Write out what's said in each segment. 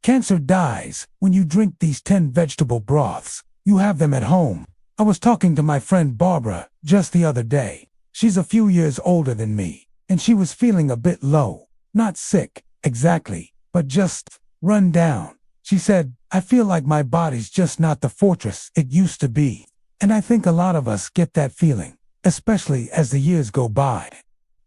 Cancer dies when you drink these 10 vegetable broths. You have them at home. I was talking to my friend Barbara just the other day. She's a few years older than me, and she was feeling a bit low. Not sick, exactly, but just run down. She said, "I feel like my body's just not the fortress it used to be." And I think a lot of us get that feeling, especially as the years go by.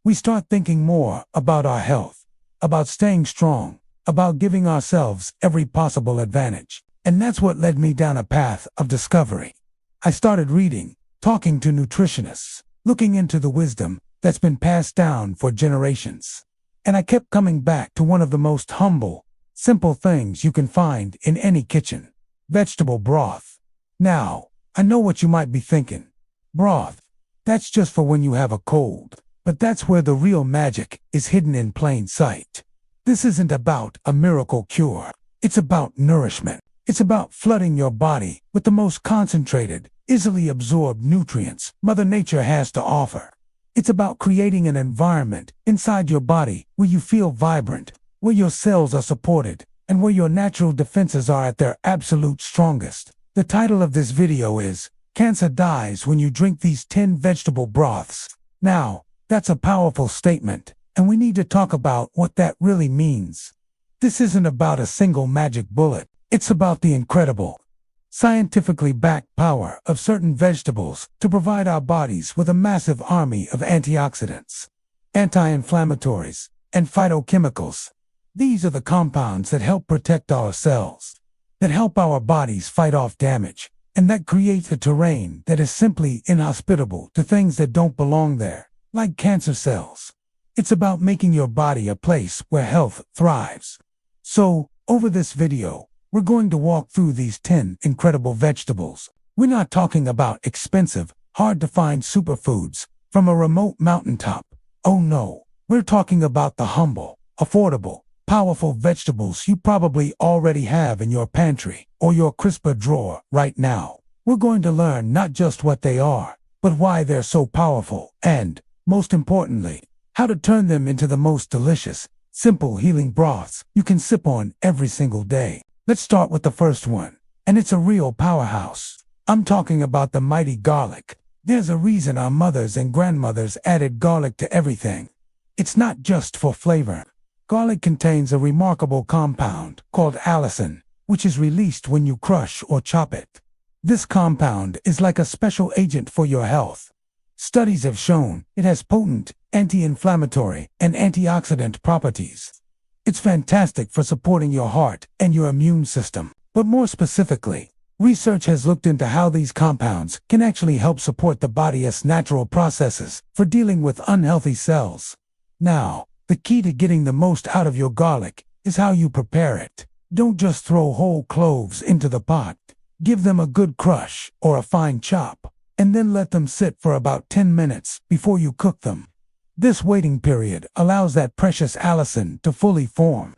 We start thinking more about our health, about staying strong, about giving ourselves every possible advantage. And that's what led me down a path of discovery. I started reading, talking to nutritionists, looking into the wisdom that's been passed down for generations. And I kept coming back to one of the most humble, simple things you can find in any kitchen: vegetable broth. Now, I know what you might be thinking. Broth, that's just for when you have a cold. But that's where the real magic is hidden in plain sight. This isn't about a miracle cure. It's about nourishment. It's about flooding your body with the most concentrated, easily absorbed nutrients Mother Nature has to offer. It's about creating an environment inside your body where you feel vibrant, where your cells are supported, and where your natural defenses are at their absolute strongest. The title of this video is "Cancer Dies When You Drink These 10 Vegetable Broths." Now, that's a powerful statement, and we need to talk about what that really means. This isn't about a single magic bullet. It's about the incredible, scientifically backed power of certain vegetables to provide our bodies with a massive army of antioxidants, anti-inflammatories, and phytochemicals. These are the compounds that help protect our cells, that help our bodies fight off damage, and that create a terrain that is simply inhospitable to things that don't belong there, like cancer cells. It's about making your body a place where health thrives. So, over this video, we're going to walk through these 10 incredible vegetables. We're not talking about expensive, hard-to-find superfoods from a remote mountaintop. Oh no, we're talking about the humble, affordable, powerful vegetables you probably already have in your pantry or your crisper drawer right now. We're going to learn not just what they are, but why they're so powerful and, most importantly, how to turn them into the most delicious, simple healing broths you can sip on every single day. Let's start with the first one, and it's a real powerhouse. I'm talking about the mighty garlic. There's a reason our mothers and grandmothers added garlic to everything. It's not just for flavor. Garlic contains a remarkable compound called allicin, which is released when you crush or chop it. This compound is like a special agent for your health. Studies have shown it has potent anti-inflammatory and antioxidant properties. It's fantastic for supporting your heart and your immune system. But more specifically, research has looked into how these compounds can actually help support the body's natural processes for dealing with unhealthy cells. Now, the key to getting the most out of your garlic is how you prepare it. Don't just throw whole cloves into the pot. Give them a good crush or a fine chop, and then let them sit for about 10 minutes before you cook them. This waiting period allows that precious allicin to fully form.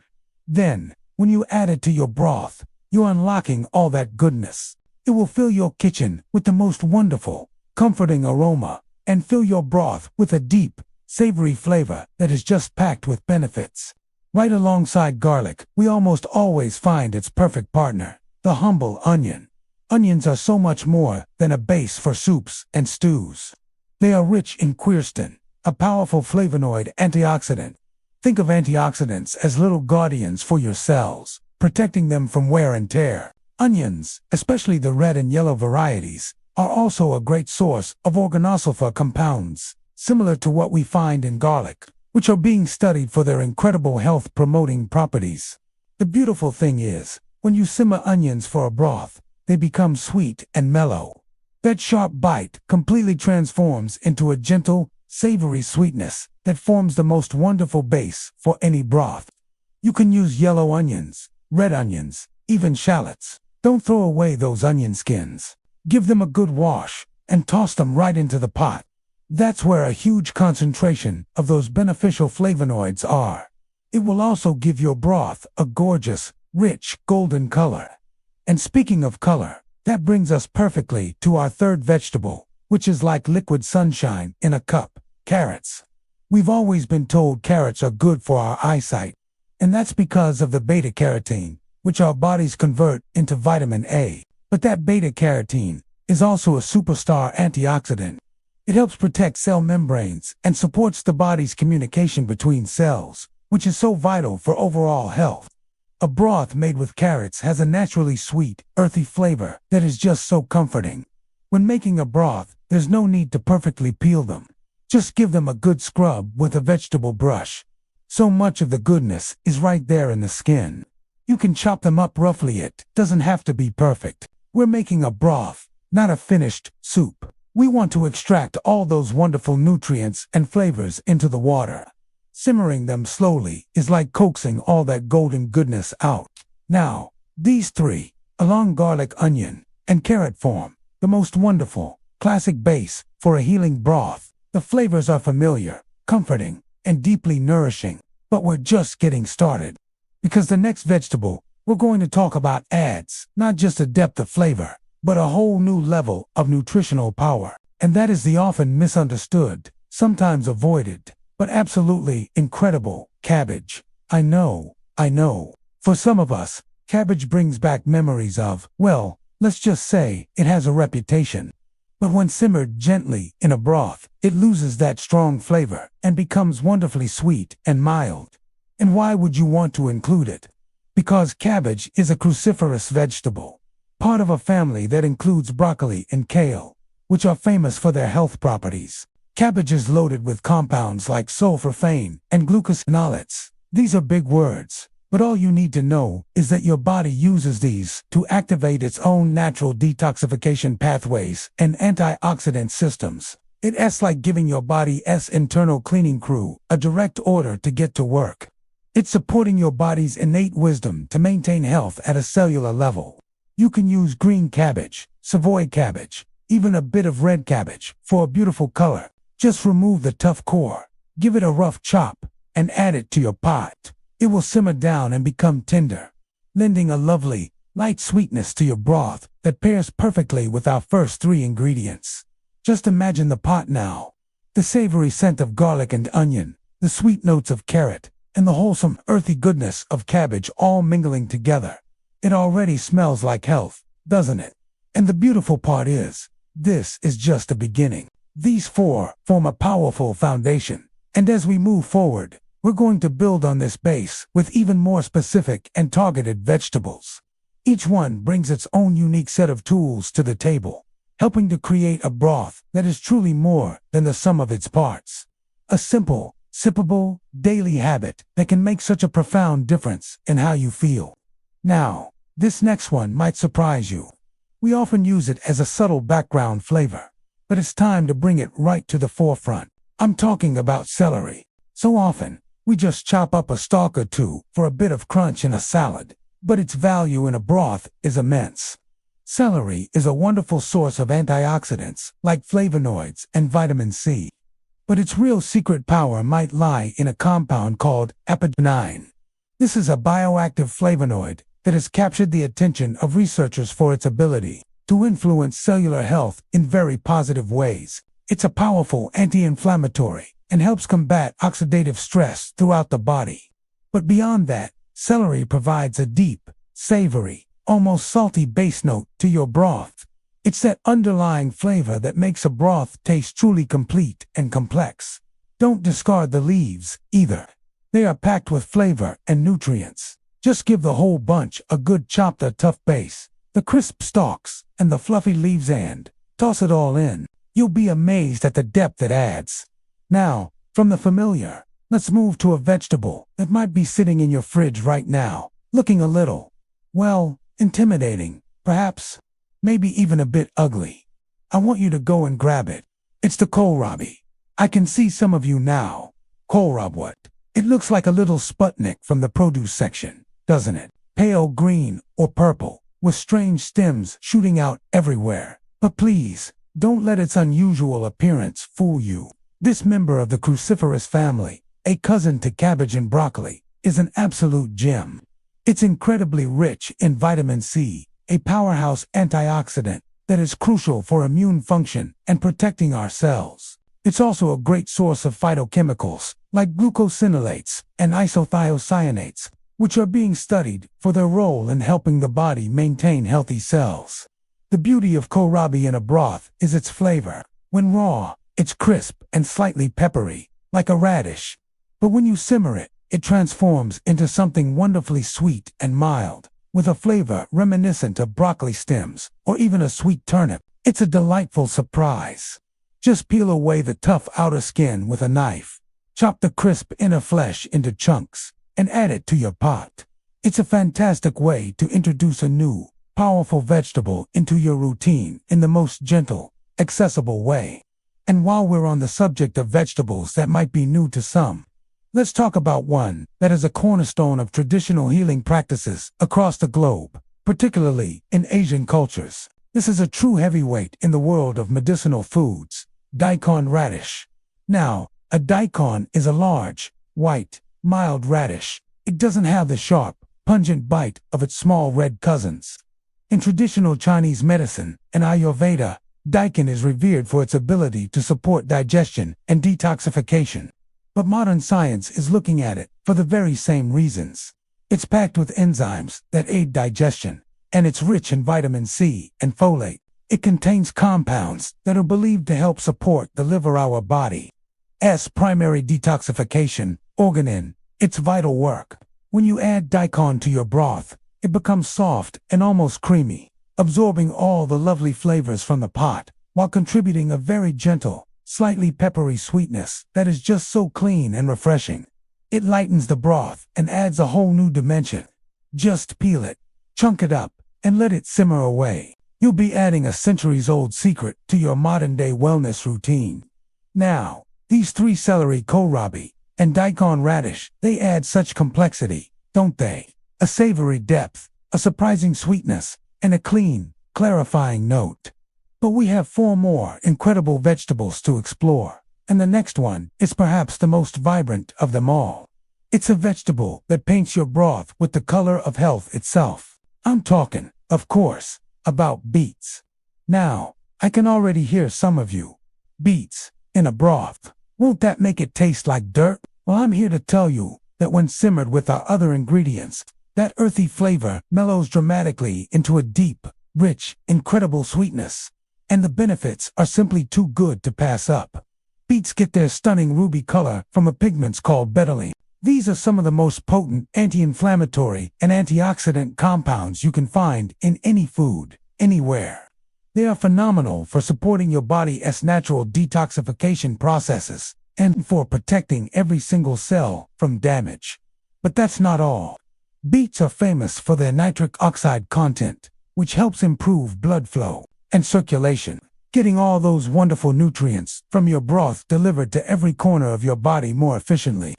Then, when you add it to your broth, you're unlocking all that goodness. It will fill your kitchen with the most wonderful, comforting aroma, and fill your broth with a deep, savory flavor that is just packed with benefits. Right alongside garlic, we almost always find its perfect partner, the humble onion. Onions are so much more than a base for soups and stews. They are rich in quercetin, a powerful flavonoid antioxidant. Think of antioxidants as little guardians for your cells, protecting them from wear and tear. Onions, especially the red and yellow varieties, are also a great source of organosulfur compounds, similar to what we find in garlic, which are being studied for their incredible health-promoting properties. The beautiful thing is, when you simmer onions for a broth, they become sweet and mellow. That sharp bite completely transforms into a gentle, savory sweetness that forms the most wonderful base for any broth. You can use yellow onions, red onions, even shallots. Don't throw away those onion skins. Give them a good wash and toss them right into the pot. That's where a huge concentration of those beneficial flavonoids are. It will also give your broth a gorgeous, rich, golden color. And speaking of color, that brings us perfectly to our third vegetable, which is like liquid sunshine in a cup: carrots. We've always been told carrots are good for our eyesight, and that's because of the beta-carotene, which our bodies convert into vitamin A. But that beta-carotene is also a superstar antioxidant. It helps protect cell membranes and supports the body's communication between cells, which is so vital for overall health. A broth made with carrots has a naturally sweet, earthy flavor that is just so comforting. When making a broth, there's no need to perfectly peel them. Just give them a good scrub with a vegetable brush. So much of the goodness is right there in the skin. You can chop them up roughly. It doesn't have to be perfect. We're making a broth, not a finished soup. We want to extract all those wonderful nutrients and flavors into the water. Simmering them slowly is like coaxing all that golden goodness out. Now, these three, along garlic, onion, and carrot, form the most wonderful, classic base for a healing broth. The flavors are familiar, comforting, and deeply nourishing, but we're just getting started. Because the next vegetable we're going to talk about adds not just a depth of flavor, but a whole new level of nutritional power. And that is the often misunderstood, sometimes avoided, but absolutely incredible cabbage. I know. For some of us, cabbage brings back memories of, well, let's just say it has a reputation. But when simmered gently in a broth, it loses that strong flavor and becomes wonderfully sweet and mild. And why would you want to include it? Because cabbage is a cruciferous vegetable, part of a family that includes broccoli and kale, which are famous for their health properties. Cabbage is loaded with compounds like sulforaphane and glucosinolates. These are big words, but all you need to know is that your body uses these to activate its own natural detoxification pathways and antioxidant systems. It's like giving your body's internal cleaning crew a direct order to get to work. It's supporting your body's innate wisdom to maintain health at a cellular level. You can use green cabbage, Savoy cabbage, even a bit of red cabbage for a beautiful color. Just remove the tough core, give it a rough chop, and add it to your pot. It will simmer down and become tender, lending a lovely, light sweetness to your broth that pairs perfectly with our first three ingredients. Just imagine the pot now. The savory scent of garlic and onion, the sweet notes of carrot, and the wholesome, earthy goodness of cabbage all mingling together. It already smells like health, doesn't it? And the beautiful part is, this is just the beginning. These four form a powerful foundation, and as we move forward, we're going to build on this base with even more specific and targeted vegetables. Each one brings its own unique set of tools to the table, helping to create a broth that is truly more than the sum of its parts. A simple, sippable, daily habit that can make such a profound difference in how you feel. Now, this next one might surprise you. We often use it as a subtle background flavor, but it's time to bring it right to the forefront. I'm talking about celery. So often, we just chop up a stalk or two for a bit of crunch in a salad, but its value in a broth is immense. Celery is a wonderful source of antioxidants like flavonoids and vitamin C. But its real secret power might lie in a compound called apigenin. This is a bioactive flavonoid that has captured the attention of researchers for its ability to influence cellular health in very positive ways. It's a powerful anti-inflammatory and helps combat oxidative stress throughout the body. But beyond that, celery provides a deep, savory, almost salty base note to your broth. It's that underlying flavor that makes a broth taste truly complete and complex. Don't discard the leaves, either. They are packed with flavor and nutrients. Just give the whole bunch a good chop, the tough base, the crisp stalks, and the fluffy leaves, and toss it all in. You'll be amazed at the depth it adds. Now, from the familiar, let's move to a vegetable that might be sitting in your fridge right now, looking a little, well, intimidating, perhaps, maybe even a bit ugly. I want you to go and grab it. It's the kohlrabi. I can see some of you now. Kohlrabi, what? It looks like a little Sputnik from the produce section, doesn't it? Pale green or purple, with strange stems shooting out everywhere. But please, don't let its unusual appearance fool you. This member of the cruciferous family, a cousin to cabbage and broccoli, is an absolute gem. It's incredibly rich in vitamin C, a powerhouse antioxidant that is crucial for immune function and protecting our cells. It's also a great source of phytochemicals, like glucosinolates and isothiocyanates, which are being studied for their role in helping the body maintain healthy cells. The beauty of kohlrabi in a broth is its flavor. When raw, it's crisp and slightly peppery, like a radish. But when you simmer it, it transforms into something wonderfully sweet and mild, with a flavor reminiscent of broccoli stems or even a sweet turnip. It's a delightful surprise. Just peel away the tough outer skin with a knife. Chop the crisp inner flesh into chunks and add it to your pot. It's a fantastic way to introduce a new, powerful vegetable into your routine in the most gentle, accessible way. And while we're on the subject of vegetables that might be new to some, let's talk about one that is a cornerstone of traditional healing practices across the globe, particularly in Asian cultures. This is a true heavyweight in the world of medicinal foods, daikon radish. Now, a daikon is a large, white, mild radish. It doesn't have the sharp, pungent bite of its small red cousins. In traditional Chinese medicine and Ayurveda, daikon is revered for its ability to support digestion and detoxification. But modern science is looking at it for the very same reasons. It's packed with enzymes that aid digestion, and it's rich in vitamin C and folate. It contains compounds that are believed to help support the liver, our body's primary detoxification organ in its vital work. When you add daikon to your broth, it becomes soft and almost creamy, absorbing all the lovely flavors from the pot, while contributing a very gentle, slightly peppery sweetness that is just so clean and refreshing. It lightens the broth and adds a whole new dimension. Just peel it, chunk it up, and let it simmer away. You'll be adding a centuries-old secret to your modern-day wellness routine. Now, these three, celery, kohlrabi, and daikon radish, they add such complexity, don't they? A savory depth, a surprising sweetness, and a clean, clarifying note. But we have 4 more incredible vegetables to explore, and the next one is perhaps the most vibrant of them all. It's a vegetable that paints your broth with the color of health itself. I'm talking, of course, about beets. Now, I can already hear some of you. Beets in a broth. Won't that make it taste like dirt? Well, I'm here to tell you that when simmered with our other ingredients, that earthy flavor mellows dramatically into a deep, rich, incredible sweetness. And the benefits are simply too good to pass up. Beets get their stunning ruby color from a pigment called betalain. These are some of the most potent anti-inflammatory and antioxidant compounds you can find in any food, anywhere. They are phenomenal for supporting your body's natural detoxification processes and for protecting every single cell from damage. But that's not all. Beets are famous for their nitric oxide content, which helps improve blood flow and circulation, getting all those wonderful nutrients from your broth delivered to every corner of your body more efficiently.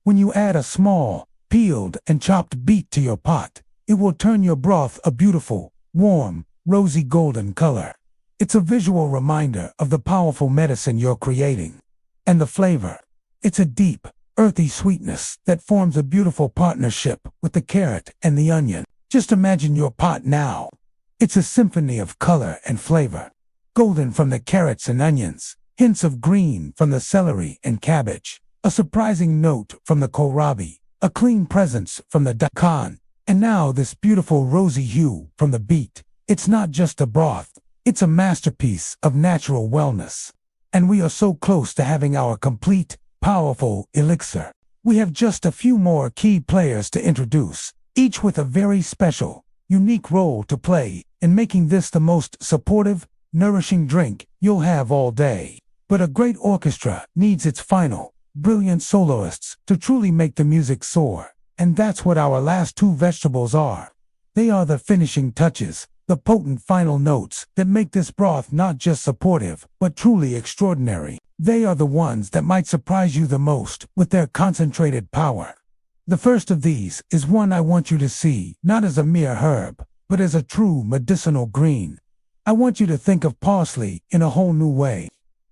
When you add a small, peeled and chopped beet to your pot, it will turn your broth a beautiful, warm, rosy golden color. It's a visual reminder of the powerful medicine you're creating. And the flavor. It's a deep, earthy sweetness that forms a beautiful partnership with the carrot and the onion. Just imagine your pot now. It's a symphony of color and flavor. Golden from the carrots and onions, hints of green from the celery and cabbage, a surprising note from the kohlrabi, a clean presence from the daikon, and now this beautiful rosy hue from the beet. It's not just a broth, it's a masterpiece of natural wellness. And we are so close to having our complete, powerful elixir. We have just a few more key players to introduce, each with a very special, unique role to play in making this the most supportive, nourishing drink you'll have all day. But a great orchestra needs its final, brilliant soloists to truly make the music soar. And that's what our last 2 vegetables are. They are the finishing touches, the potent final notes that make this broth not just supportive, but truly extraordinary. They are the ones that might surprise you the most with their concentrated power. The first of these is one I want you to see not as a mere herb, but as a true medicinal green. I want you to think of parsley in a whole new way.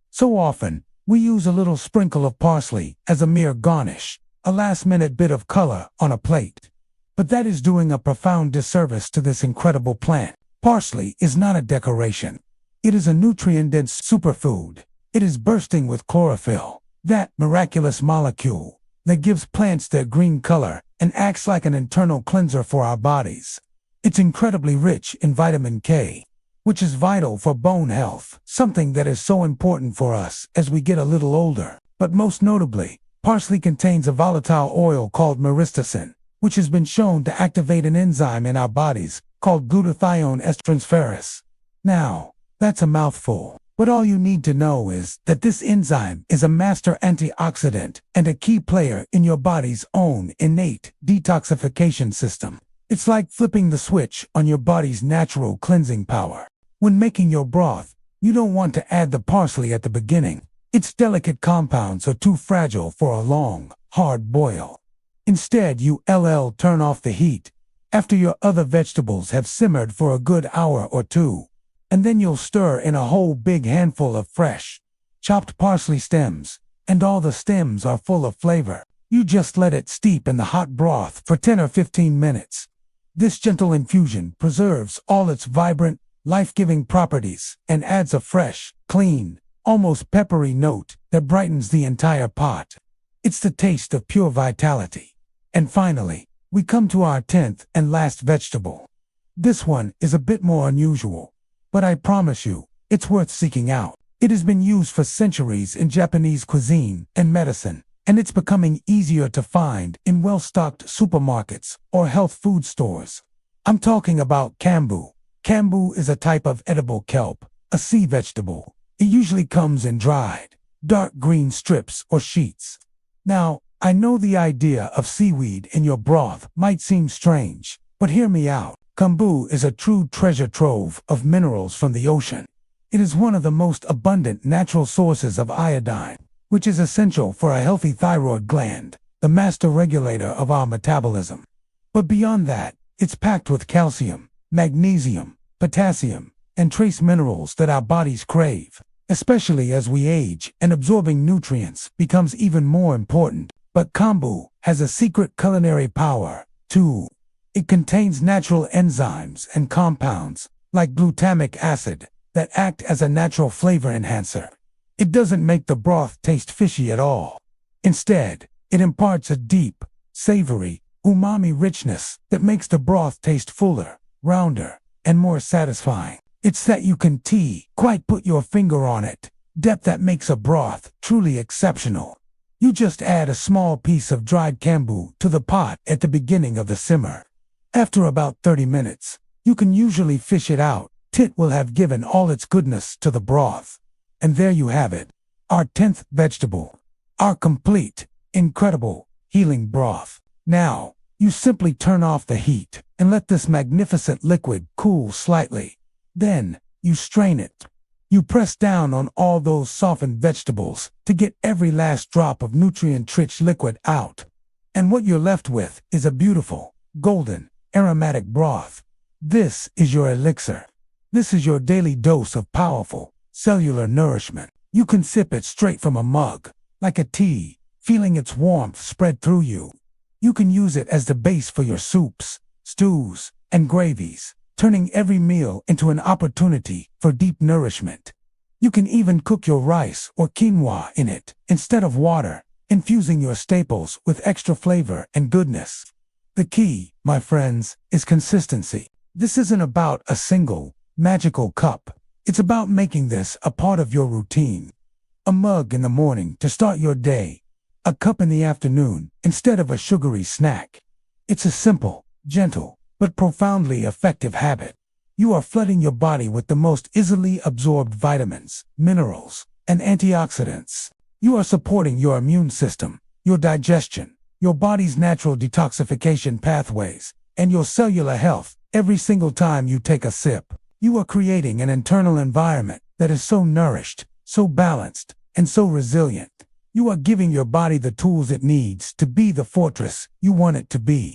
So often, we use a little sprinkle of parsley as a mere garnish, a last-minute bit of color on a plate. But that is doing a profound disservice to this incredible plant. Parsley is not a decoration. It is a nutrient-dense superfood. It is bursting with chlorophyll, that miraculous molecule that gives plants their green color and acts like an internal cleanser for our bodies. It's incredibly rich in vitamin K, which is vital for bone health, something that is so important for us as we get a little older. But most notably, parsley contains a volatile oil called myristicin, which has been shown to activate an enzyme in our bodies called glutathione transferase. Now, that's a mouthful, but all you need to know is that this enzyme is a master antioxidant and a key player in your body's own innate detoxification system. It's like flipping the switch on your body's natural cleansing power. When making your broth, you don't want to add the parsley at the beginning. Its delicate compounds are too fragile for a long, hard boil. Instead, you turn off the heat after your other vegetables have simmered for a good hour or two, and then you'll stir in a whole big handful of fresh, chopped parsley stems, and all the stems are full of flavor. You just let it steep in the hot broth for 10 or 15 minutes. This gentle infusion preserves all its vibrant, life-giving properties and adds a fresh, clean, almost peppery note that brightens the entire pot. It's the taste of pure vitality. And finally, we come to our 10th and last vegetable. This one is a bit more unusual, but I promise you, it's worth seeking out. It has been used for centuries in Japanese cuisine and medicine, and it's becoming easier to find in well-stocked supermarkets or health food stores. I'm talking about kambu. Kambu is a type of edible kelp, a sea vegetable. It usually comes in dried, dark green strips or sheets. Now, I know the idea of seaweed in your broth might seem strange, but hear me out. Kambu is a true treasure trove of minerals from the ocean. It is one of the most abundant natural sources of iodine, which is essential for a healthy thyroid gland, the master regulator of our metabolism. But beyond that, it's packed with calcium, magnesium, potassium, and trace minerals that our bodies crave, especially as we age and absorbing nutrients becomes even more important. But kambu has a secret culinary power, too. It contains natural enzymes and compounds, like glutamic acid, that act as a natural flavor enhancer. It doesn't make the broth taste fishy at all. Instead, it imparts a deep, savory, umami richness that makes the broth taste fuller, rounder, and more satisfying. It's that you can quite put your finger on it, depth that makes a broth truly exceptional. You just add a small piece of dried kambu to the pot at the beginning of the simmer. After about 30 minutes, you can usually fish it out. It will have given all its goodness to the broth. And there you have it, our 10th vegetable, our complete, incredible, healing broth. Now, you simply turn off the heat and let this magnificent liquid cool slightly. Then, you strain it. You press down on all those softened vegetables to get every last drop of nutrient-rich liquid out. And what you're left with is a beautiful, golden, aromatic broth. This is your elixir. This is your daily dose of powerful, cellular nourishment. You can sip it straight from a mug, like a tea, feeling its warmth spread through you. You can use it as the base for your soups, stews, and gravies, turning every meal into an opportunity for deep nourishment. You can even cook your rice or quinoa in it instead of water, infusing your staples with extra flavor and goodness. The key, my friends, is consistency. This isn't about a single, magical cup. It's about making this a part of your routine. A mug in the morning to start your day, a cup in the afternoon instead of a sugary snack. It's a simple, gentle, but profoundly effective habit. You are flooding your body with the most easily absorbed vitamins, minerals, and antioxidants. You are supporting your immune system, your digestion, your body's natural detoxification pathways, and your cellular health every single time you take a sip. You are creating an internal environment that is so nourished, so balanced, and so resilient. You are giving your body the tools it needs to be the fortress you want it to be.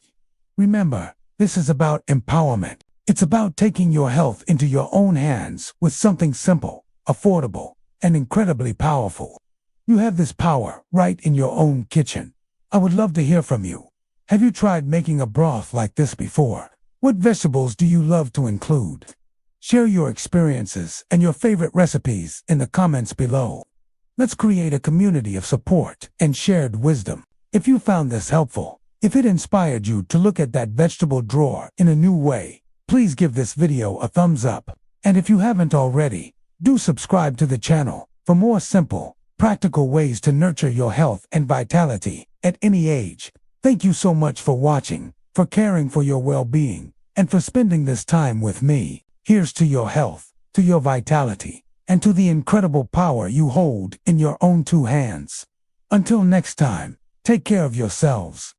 Remember, this is about empowerment. It's about taking your health into your own hands with something simple, affordable, and incredibly powerful. You have this power right in your own kitchen. I would love to hear from you. Have you tried making a broth like this before? What vegetables do you love to include? Share your experiences and your favorite recipes in the comments below. Let's create a community of support and shared wisdom. If you found this helpful, if it inspired you to look at that vegetable drawer in a new way, please give this video a thumbs up. And if you haven't already, do subscribe to the channel for more simple, practical ways to nurture your health and vitality at any age. Thank you so much for watching, for caring for your well-being, and for spending this time with me. Here's to your health, to your vitality, and to the incredible power you hold in your own two hands. Until next time, take care of yourselves.